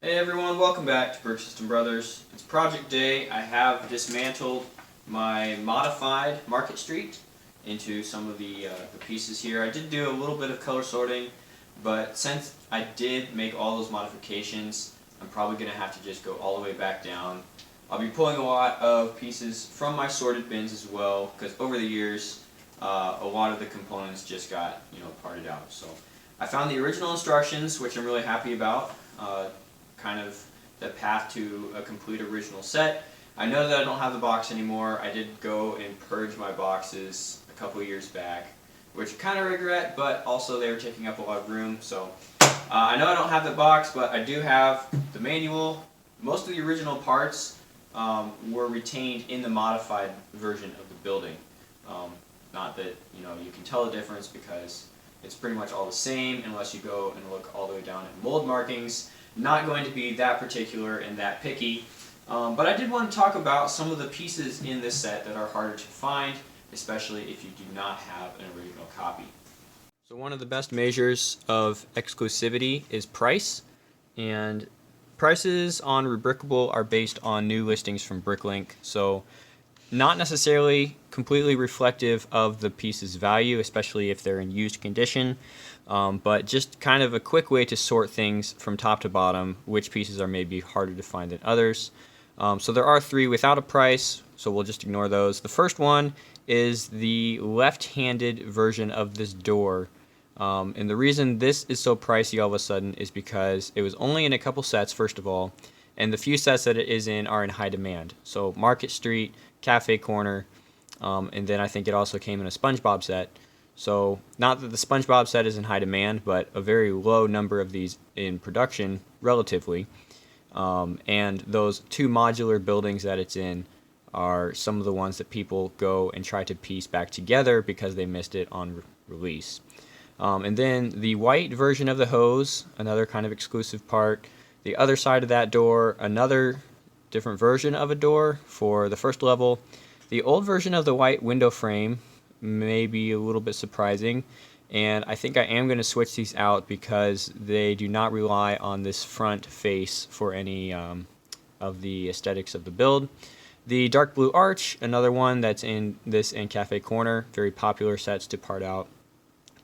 Hey everyone, welcome back to Brick System Brothers. It's project day. I have dismantled my modified Market Street into some of the pieces here. I did do a little bit of color sorting, but since I did make all those modifications, I'm probably going to have to just go all the way back down. I'll be pulling a lot of pieces from my sorted bins as well, because over the years a lot of the components just got parted out. So I found the original instructions, which I'm really happy about. Kind of the path to a complete original set. I know that I don't have the box anymore. I did go and purge my boxes a couple years back, which I kind of regret, but also they were taking up a lot of room. So I know I don't have the box, but I do have the manual. Most of the original parts were retained in the modified version of the building. Not that you can tell the difference, because it's pretty much all the same unless you go and look all the way down at mold markings. Not going to be that particular and that picky, but I did want to talk about some of the pieces in this set that are harder to find, especially if you do not have an original copy. So one of the best measures of exclusivity is price, and prices on Rebrickable are based on new listings from Bricklink, so not necessarily completely reflective of the piece's value, especially if they're in used condition, but just kind of a quick way to sort things from top to bottom, which pieces are maybe harder to find than others. So there are three without a price, so we'll just ignore those. The first one is the left-handed version of this door. And the reason this is so pricey all of a sudden is because it was only in a couple sets, first of all, and the few sets that it is in are in high demand. So Market Street, Cafe Corner, and then I think it also came in a SpongeBob set. So not that the SpongeBob set is in high demand, but a very low number of these in production relatively. And those two modular buildings that it's in are some of the ones that people go and try to piece back together because they missed it on release. And then the white version of the hose, another kind of exclusive part. The other side of that door, another different version of a door for the first level. The old version of the white window frame may be a little bit surprising, and I think I am going to switch these out because they do not rely on this front face for any of the aesthetics of the build. The dark blue arch, another one that's in this and Cafe Corner, very popular sets to part out.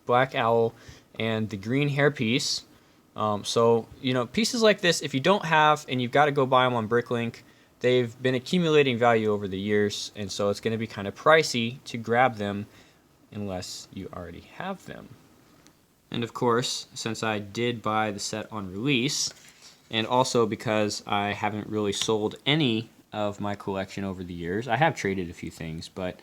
Black owl, and the green hairpiece. So pieces like this, if you don't have and you've got to go buy them on Bricklink, they've been accumulating value over the years, and so it's going to be kind of pricey to grab them unless you already have them. And of course, since I did buy the set on release, and also because I haven't really sold any of my collection over the years, I have traded a few things, but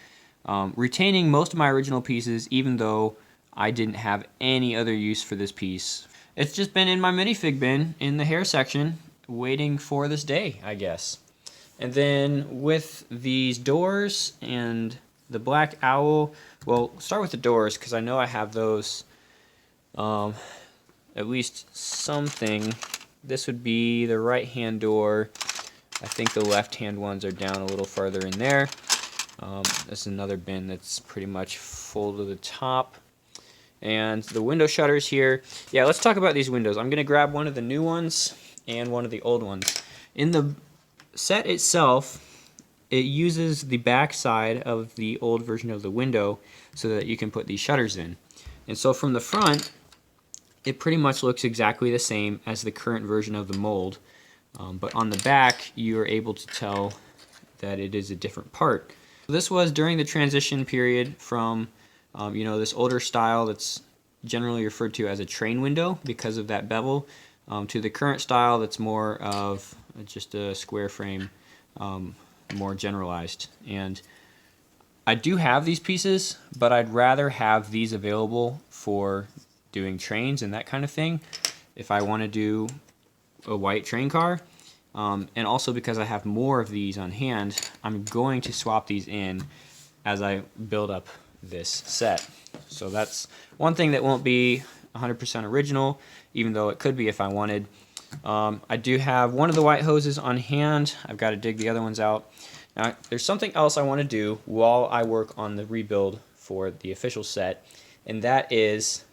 retaining most of my original pieces, even though I didn't have any other use for this piece. It's just been in my minifig bin in the hair section, waiting for this day, I guess. And then with these doors and the black owl, well, start with the doors because I know I have those, at least something. This would be the right-hand door. I think the left-hand ones are down a little farther in there. This is another bin that's pretty much full to the top. And the window shutters here. Yeah, let's talk about these windows. I'm going to grab one of the new ones and one of the old ones. In the set itself, it uses the back side of the old version of the window so that you can put these shutters in. And so from the front, it pretty much looks exactly the same as the current version of the mold. But on the back, you are able to tell that it is a different part. This was during the transition period from this older style that's generally referred to as a train window because of that bevel, to the current style that's more of just a square frame, more generalized. And I do have these pieces, but I'd rather have these available for doing trains and that kind of thing if I want to do a white train car. And also because I have more of these on hand, I'm going to swap these in as I build up this set. So that's one thing that won't be 100% original, even though it could be if I wanted. I do have one of the white hoses on hand. I've got to dig the other ones out. Now, there's something else I want to do while I work on the rebuild for the official set, and that is,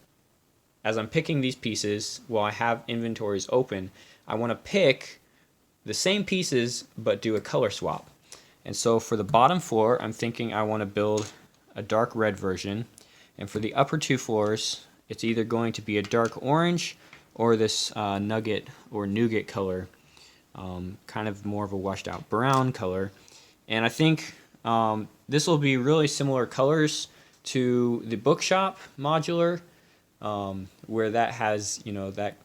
as I'm picking these pieces while I have inventories open, I want to pick the same pieces but do a color swap. And so for the bottom floor, I'm thinking I want to build a dark red version, and for the upper 2 floors, it's either going to be a dark orange or this nugget or nougat color, kind of more of a washed out brown color. And I think this will be really similar colors to the bookshop modular, where that has, you know, that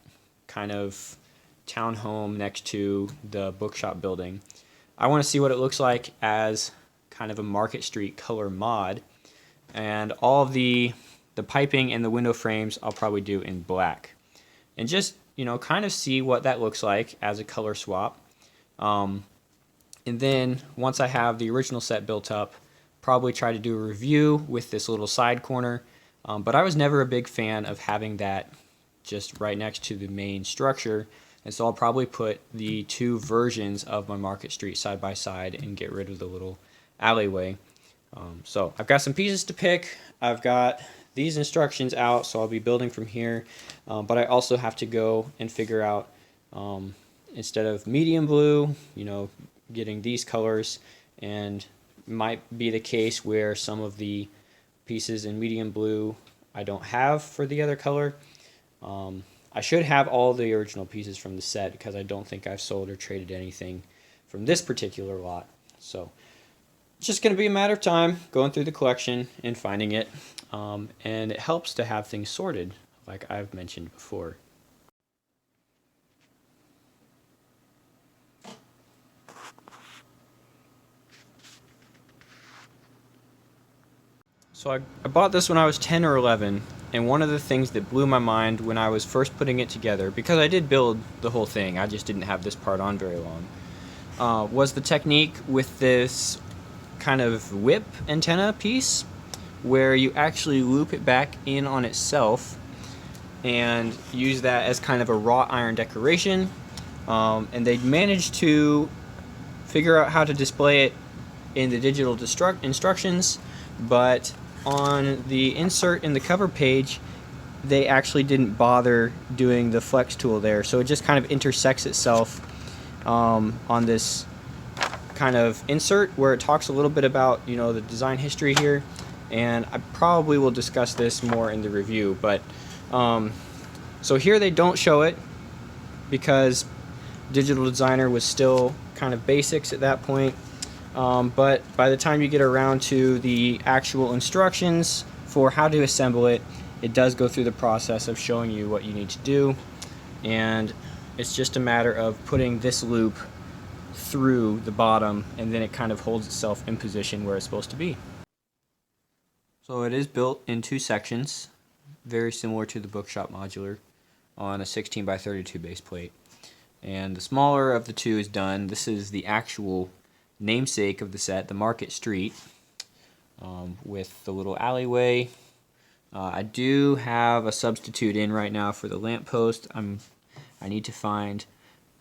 kind of townhome next to the bookshop building. I want to see what it looks like as kind of a Market Street color mod, and all of the piping and the window frames I'll probably do in black, and just, you know, kind of see what that looks like as a color swap. And then once I have the original set built up, probably try to do a review with this little side corner. But I was never a big fan of having that just right next to the main structure, and so I'll probably put the 2 versions of my Market Street side by side and get rid of the little alleyway. So I've got some pieces to pick. I've got these instructions out, so I'll be building from here. But I also have to go and figure out, instead of medium blue, you know, getting these colors, and might be the case where some of the pieces in medium blue I don't have for the other color. I should have all the original pieces from the set, because I don't think I've sold or traded anything from this particular lot. So it's just going to be a matter of time going through the collection and finding it. And it helps to have things sorted, like I've mentioned before. So I bought this when I was 10 or 11, and one of the things that blew my mind when I was first putting it together, because I did build the whole thing, I just didn't have this part on very long, was the technique with this kind of whip antenna piece, where you actually loop it back in on itself and use that as kind of a wrought iron decoration. And they managed to figure out how to display it in the digital instructions, but on the insert in the cover page, they actually didn't bother doing the flex tool there, so it just kind of intersects itself on this kind of insert where it talks a little bit about, you know, the design history here. And I probably will discuss this more in the review, but so here they don't show it because Digital Designer was still kind of basics at that point. But by the time you get around to the actual instructions for how to assemble it, it does go through the process of showing you what you need to do, and it's just a matter of putting this loop through the bottom, and then it kind of holds itself in position where it's supposed to be. So it is built in 2 sections, very similar to the bookshop modular, on a 16 by 32 base plate. And the smaller of the 2 is done. This is the actual namesake of the set, the Market Street, with the little alleyway. I do have a substitute in right now for the lamppost. I need to find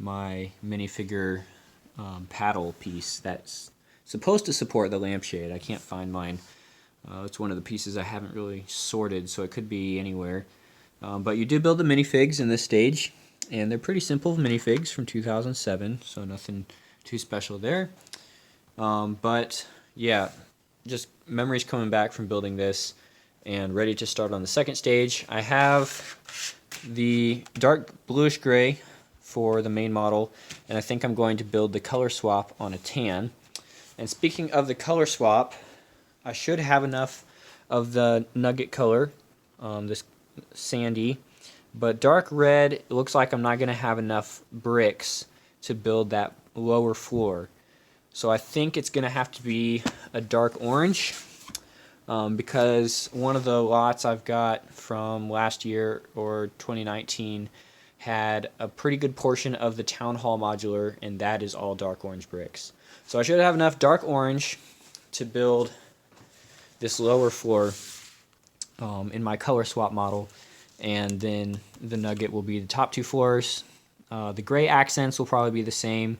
my minifigure paddle piece that's supposed to support the lampshade. I can't find mine. It's one of the pieces I haven't really sorted, so it could be anywhere. But you do build the minifigs in this stage, and they're pretty simple minifigs from 2007, so nothing too special there. But yeah, just memories coming back from building this and ready to start on the second stage. I have the dark bluish gray for the main model, and I think I'm going to build the color swap on a tan. And speaking of the color swap, I should have enough of the nugget color, this sandy, but dark red, it looks like I'm not going to have enough bricks to build that lower floor. So I think it's going to have to be a dark orange, because one of the lots I've got from last year or 2019 had a pretty good portion of the town hall modular, and that is all dark orange bricks. So I should have enough dark orange to build this lower floor in my color swap model, and then the nugget will be the top 2 floors. The gray accents will probably be the same.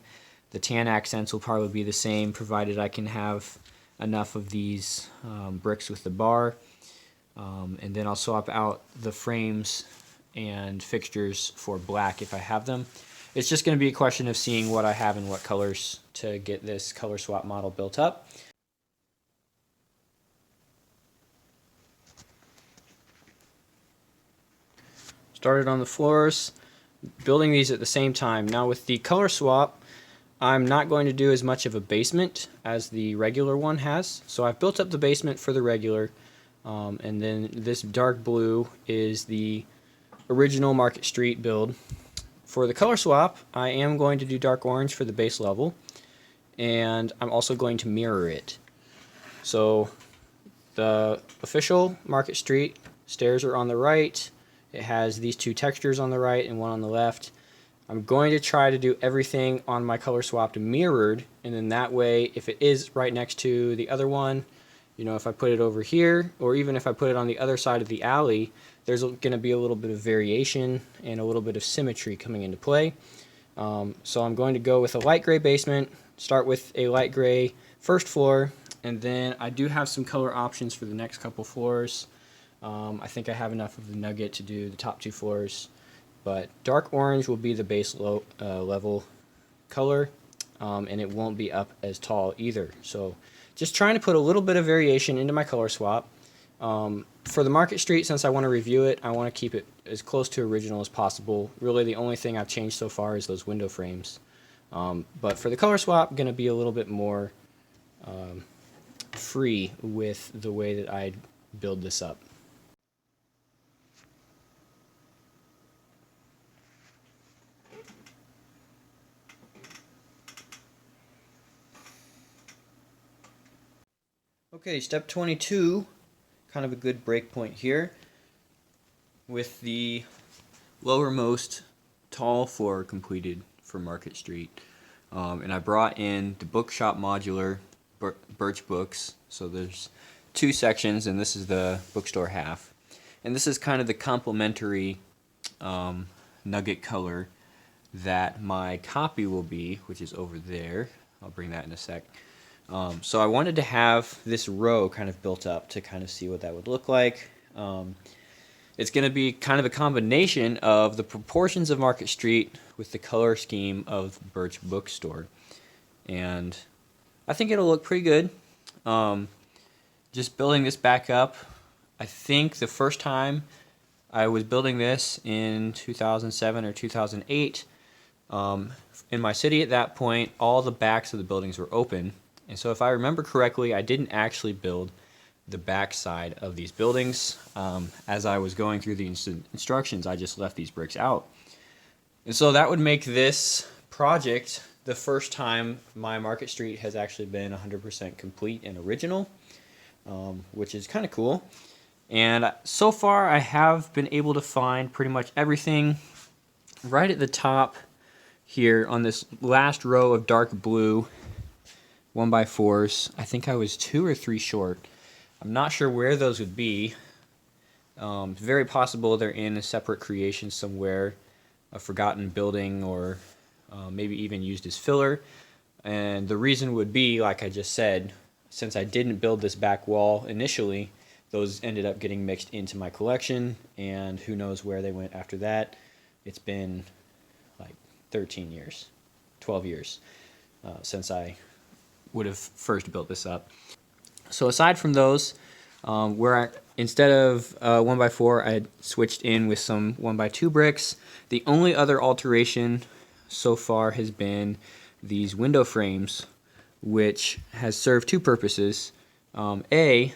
The tan accents will probably be the same, provided I can have enough of these bricks with the bar. And then I'll swap out the frames and fixtures for black if I have them. it's just going to be a question of seeing what I have and what colors to get this color swap model built up. Started on the floors, building these at the same time. Now with the color swap, I'm not going to do as much of a basement as the regular one has. So I've built up the basement for the regular, and then this dark blue is the original Market Street build. For the color swap, I am going to do dark orange for the base level, and I'm also going to mirror it. So the official Market Street stairs are on the right. It has these two textures on the right and one on the left. I'm going to try to do everything on my color swap to mirrored, and then that way, if it is right next to the other one, you know, if I put it over here, or even if I put it on the other side of the alley, there's going to be a little bit of variation and a little bit of symmetry coming into play. So I'm going to go with a light gray basement, start with a light gray first floor, and then I do have some color options for the next couple floors. I think I have enough of the nugget to do the top two floors, but dark orange will be the base level color, and it won't be up as tall either. So just trying to put a little bit of variation into my color swap. For the Market Street, since I want to review it, I want to keep it as close to original as possible. Really the only thing I've changed so far is those window frames. But for the color swap, I'm going to be a little bit more free with the way that I build this up. Okay, step 22, kind of a good break point here. With the lowermost tall floor completed for Market Street. And I brought in the bookshop modular birch books. So there's two sections, and this is the bookstore half. And this is kind of the complementary nugget color that my copy will be, which is over there. I'll bring that in a sec. So I wanted to have this row kind of built up to kind of see what that would look like. It's going to be kind of a combination of the proportions of Market Street with the color scheme of Birch Bookstore. And I think it'll look pretty good. Just building this back up, I think the first time I was building this in 2007 or 2008, in my city at that point, all the backs of the buildings were open. And so if I remember correctly, I didn't actually build the back side of these buildings. As I was going through the instructions, I just left these bricks out. And so that would make this project the first time my Market Street has actually been 100% complete and original, which is kind of cool. And so far I have been able to find pretty much everything right at the top here on this last row of dark blue 1x4s. I think I was 2 or 3 short. I'm not sure where those would be. It's very possible they're in a separate creation somewhere, a forgotten building, or maybe even used as filler. And the reason would be, like I just said, since I didn't build this back wall initially, those ended up getting mixed into my collection, and who knows where they went after that. It's been like 13 years, 12 years since I would have first built this up. So aside from those, where instead of 1x4, I had switched in with some 1x2 bricks. The only other alteration so far has been these window frames, which has served two purposes. A,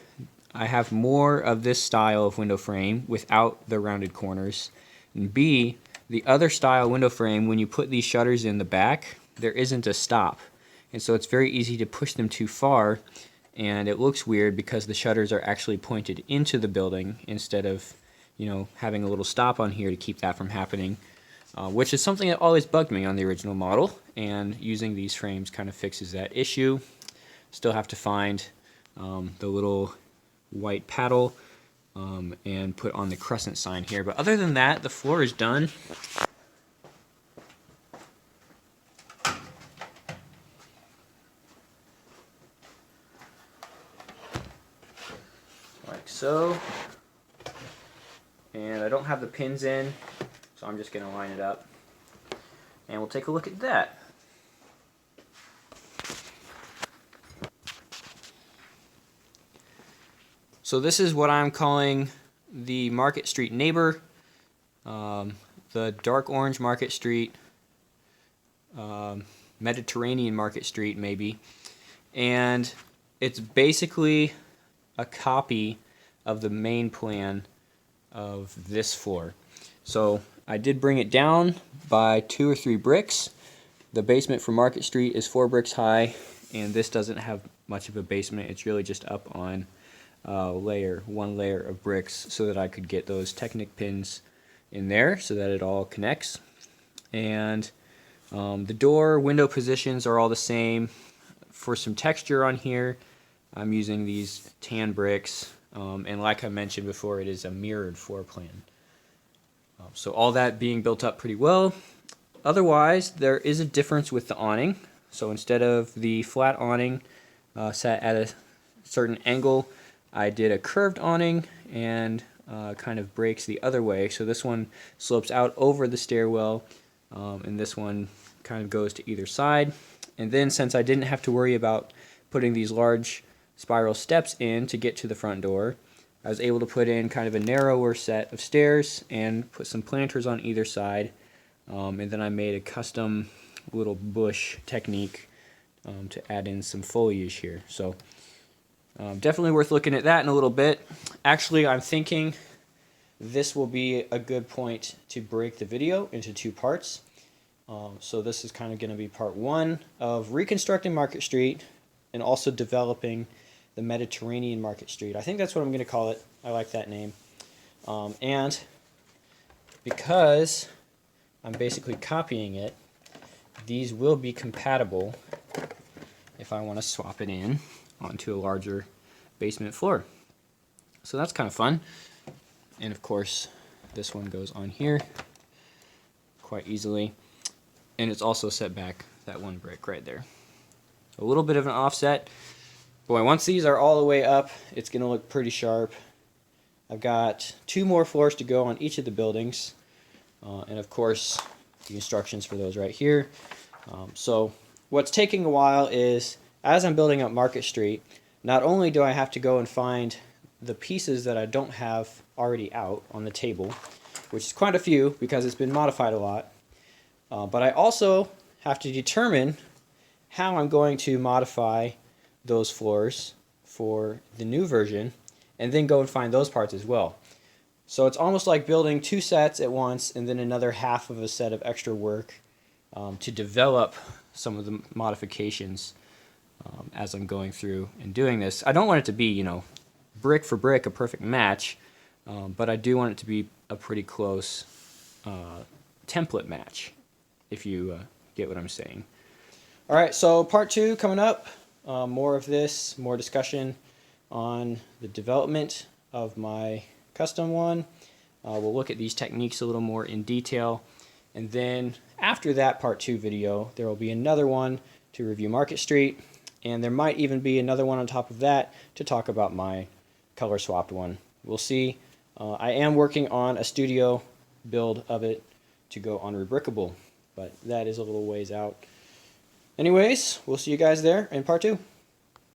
I have more of this style of window frame without the rounded corners. And B, the other style window frame, when you put these shutters in the back, there isn't a stop. And so it's very easy to push them too far, and it looks weird because the shutters are actually pointed into the building instead of, you know, having a little stop on here to keep that from happening, which is something that always bugged me on the original model, and using these frames kind of fixes that issue. Still have to find the little white paddle and put on the crescent sign here, but other than that, the floor is done. Like so. And I don't have the pins in, so I'm just going to line it up. and we'll take a look at that. So this is what I'm calling the Market Street neighbor, the dark orange Market Street, Mediterranean Market Street maybe, and it's basically a copy of the main plan of this floor. So I did bring it down by 2 or 3 bricks. The basement for Market Street is 4 bricks high, and this doesn't have much of a basement. It's really just up on one layer of bricks so that I could get those Technic pins in there so that it all connects. And the door window positions are all the same. For some texture on here, I'm using these tan bricks, and like I mentioned before, it is a mirrored floor plan. So all that being built up pretty well. Otherwise, there is a difference with the awning. So instead of the flat awning set at a certain angle, I did a curved awning and kind of breaks the other way. So this one slopes out over the stairwell, and this one kind of goes to either side. And then since I didn't have to worry about putting these large spiral steps in to get to the front door, I was able to put in kind of a narrower set of stairs and put some planters on either side. And then I made a custom little bush technique to add in some foliage here. So definitely worth looking at that in a little bit. Actually, I'm thinking this will be a good point to break the video into 2 parts. So this is kind of going to be part 1 of reconstructing Market Street and also developing the Mediterranean Market Street. I think that's what I'm going to call it. I like that name. And because I'm basically copying it, these will be compatible if I want to swap it in onto a larger basement floor. So that's kind of fun. And of course, this one goes on here quite easily. And it's also set back that 1 brick right there. A little bit of an offset. Boy, once these are all the way up, it's going to look pretty sharp. I've got 2 more floors to go on each of the buildings. And of course, the instructions for those right here. So what's taking a while is, as I'm building up Market Street, not only do I have to go and find the pieces that I don't have already out on the table, which is quite a few because it's been modified a lot, but I also have to determine how I'm going to modify those floors for the new version, and then go and find those parts as well. So it's almost like building 2 sets at once and then another half of a set of extra work to develop some of the modifications as I'm going through and doing this. I don't want it to be, you know, brick for brick a perfect match, but I do want it to be a pretty close template match, if you get what I'm saying. All right, so part 2 coming up. More of this, more discussion on the development of my custom one. We'll look at these techniques a little more in detail. And then after that part 2 video, there will be another one to review Market Street. And there might even be another one on top of that to talk about my color swapped one. We'll see. I am working on a studio build of it to go on Rebrickable, but that is a little ways out. Anyways, we'll see you guys there in part 2.